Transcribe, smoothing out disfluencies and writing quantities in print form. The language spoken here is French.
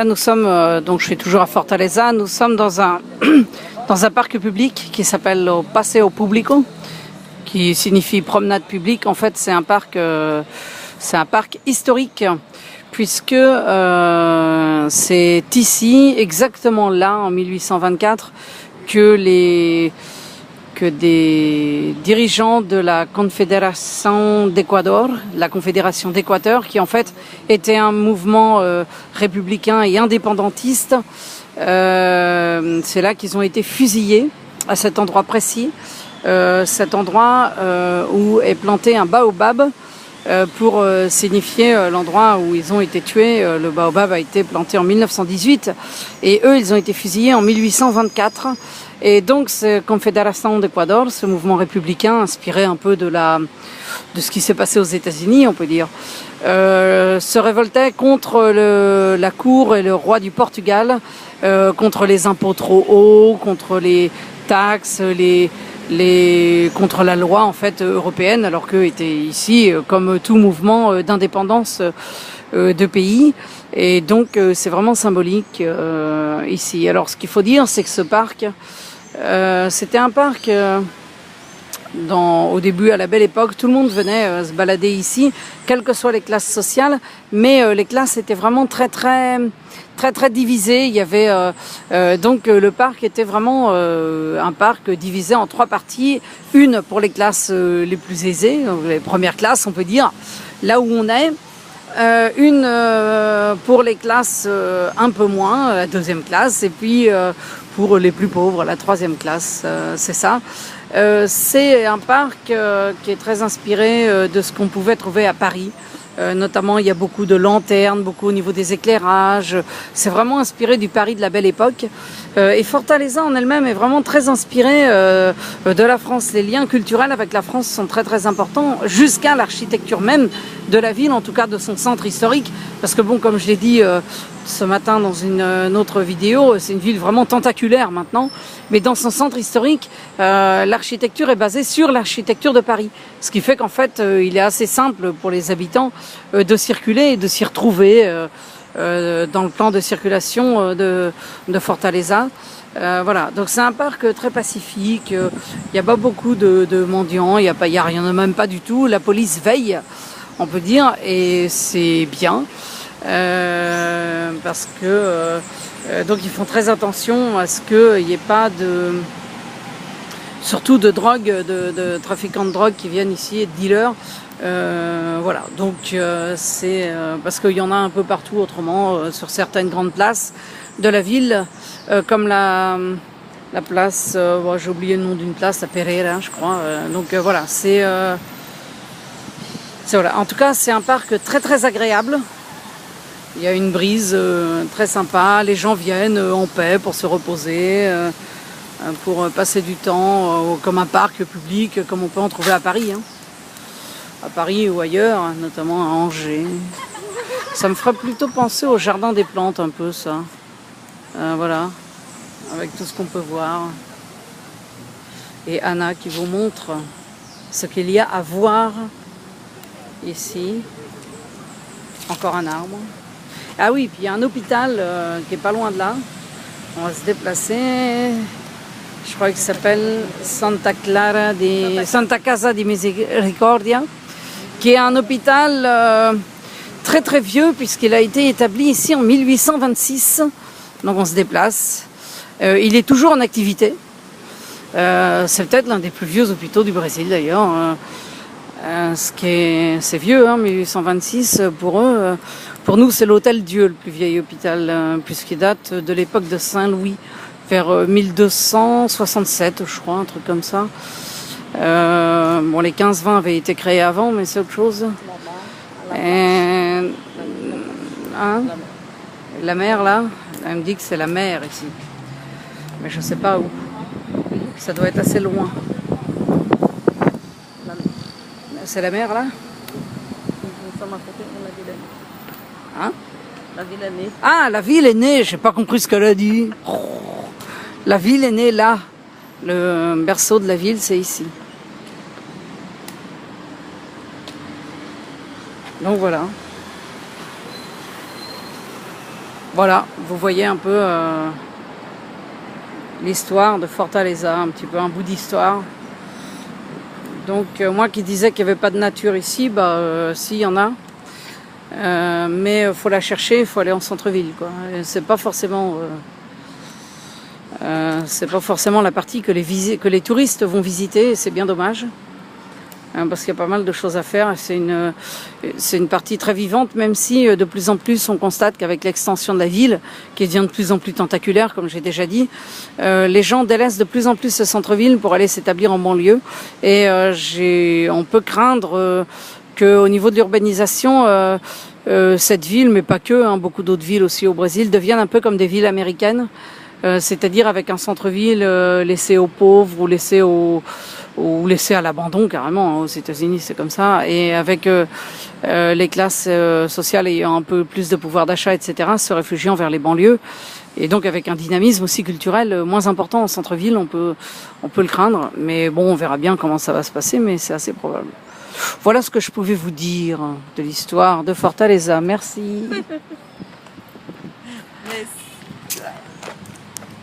Nous sommes, donc je suis toujours à Fortaleza, nous sommes dans un, dans un parc public qui s'appelle Paseo Público, qui signifie promenade publique. En fait, c'est un parc historique, puisque c'est ici, exactement là, en 1824, que des dirigeants de la Confédération d'Équateur, la Confédération d'Équateur, qui en fait était un mouvement républicain et indépendantiste, c'est là qu'ils ont été fusillés, à cet endroit précis, cet endroit où est planté un baobab, pour signifier l'endroit où ils ont été tués. Le baobab a été planté en 1918 et eux, ils ont été fusillés en 1824. Et donc, cette Confédération d'Équateur, ce mouvement républicain inspiré un peu de ce qui s'est passé aux États-Unis, on peut dire, se révoltait contre la cour et le roi du Portugal, contre les impôts trop hauts, contre les taxes, contre la loi en fait européenne, alors qu'eux étaient ici comme tout mouvement d'indépendance de pays. Et donc c'est vraiment symbolique ici. Alors ce qu'il faut dire, c'est que ce parc, c'était un parc au début, à la belle époque, tout le monde venait se balader ici, quelles que soient les classes sociales, mais les classes étaient vraiment très divisées. Il y avait donc le parc était vraiment un parc divisé en trois parties, une pour les classes les plus aisées, les premières classes, on peut dire, là où on est. Une pour les classes un peu moins, la deuxième classe, et puis pour les plus pauvres, la troisième classe, c'est ça. C'est un parc qui est très inspiré de ce qu'on pouvait trouver à Paris. Notamment, il y a beaucoup de lanternes, beaucoup au niveau des éclairages. C'est vraiment inspiré du Paris de la belle époque. Et Fortaleza en elle-même est vraiment très inspirée de la France. Les liens culturels avec la France sont très importants, jusqu'à l'architecture même de la ville, en tout cas de son centre historique. Parce que bon, comme je l'ai dit ce matin dans une autre vidéo, c'est une ville vraiment tentaculaire maintenant. Mais dans son centre historique, l'architecture est basée sur l'architecture de Paris. Ce qui fait qu'en fait, il est assez simple pour les habitants de circuler et de s'y retrouver dans le plan de circulation de Fortaleza. Voilà, donc c'est un parc très pacifique, il n'y a pas beaucoup de mendiants, il y a rien, même pas du tout. La police veille, on peut dire, et c'est bien, parce que donc ils font très attention à ce qu'il n'y ait pas surtout de drogue, de trafiquants de drogue qui viennent ici et de dealers. Voilà, donc c'est parce qu'il y en a un peu partout autrement, sur certaines grandes places de la ville, comme la place, bon, j'ai oublié le nom d'une place, la Pereira, je crois. Donc voilà, c'est voilà. En tout cas, c'est un parc très agréable. Il y a une brise très sympa, les gens viennent en paix pour se reposer, pour passer du temps comme un parc public, comme on peut en trouver à Paris. Hein. À Paris ou ailleurs, notamment à Angers. Ça me ferait plutôt penser au jardin des plantes un peu, ça. Voilà, avec tout ce qu'on peut voir. Et Anna qui vous montre ce qu'il y a à voir ici. Encore un arbre. Ah oui, puis il y a un hôpital qui est pas loin de là. On va se déplacer. Je crois qu'il s'appelle Santa Casa di Misericordia, qui est un hôpital très vieux, puisqu'il a été établi ici en 1826. Donc on se déplace. Il est toujours en activité. C'est peut-être l'un des plus vieux hôpitaux du Brésil d'ailleurs. C'est vieux, hein, 1826 pour eux. Pour nous, c'est l'Hôtel Dieu, le plus vieil hôpital, puisqu'il date de l'époque de Saint-Louis, vers 1267, je crois, un truc comme ça. Bon, les 15-20 avaient été créés avant, mais c'est autre chose. Hein, la mer, là, elle me dit que c'est la mer ici. Mais je ne sais pas où. Ça doit être assez loin. C'est la mer, là? Hein? La ville est née. Ah, la ville est née, j'ai pas compris ce qu'elle a dit. La ville est née là. Le berceau de la ville, c'est ici. Donc voilà. Voilà, vous voyez un peu l'histoire de Fortaleza, un petit peu un bout d'histoire. Donc moi qui disais qu'il n'y avait pas de nature ici, si, il y en a. Mais il faut la chercher, il faut aller en centre-ville, quoi. C'est pas forcément la partie que les touristes vont visiter, et c'est bien dommage. Parce qu'il y a pas mal de choses à faire. C'est une partie très vivante, même si de plus en plus on constate qu'avec l'extension de la ville, qui devient de plus en plus tentaculaire, comme j'ai déjà dit, les gens délaissent de plus en plus ce centre-ville pour aller s'établir en banlieue. Et on peut craindre qu'au niveau de l'urbanisation, cette ville, mais pas que, beaucoup d'autres villes aussi au Brésil, deviennent un peu comme des villes américaines, c'est-à-dire avec un centre-ville laissé aux pauvres ou laissé à l'abandon carrément. Aux États-Unis, c'est comme ça. Et avec les classes sociales ayant un peu plus de pouvoir d'achat, etc., se réfugiant vers les banlieues. Et donc avec un dynamisme aussi culturel moins important en centre-ville, on peut le craindre. Mais bon, on verra bien comment ça va se passer, mais c'est assez probable. Voilà ce que je pouvais vous dire de l'histoire de Fortaleza. Merci. Merci.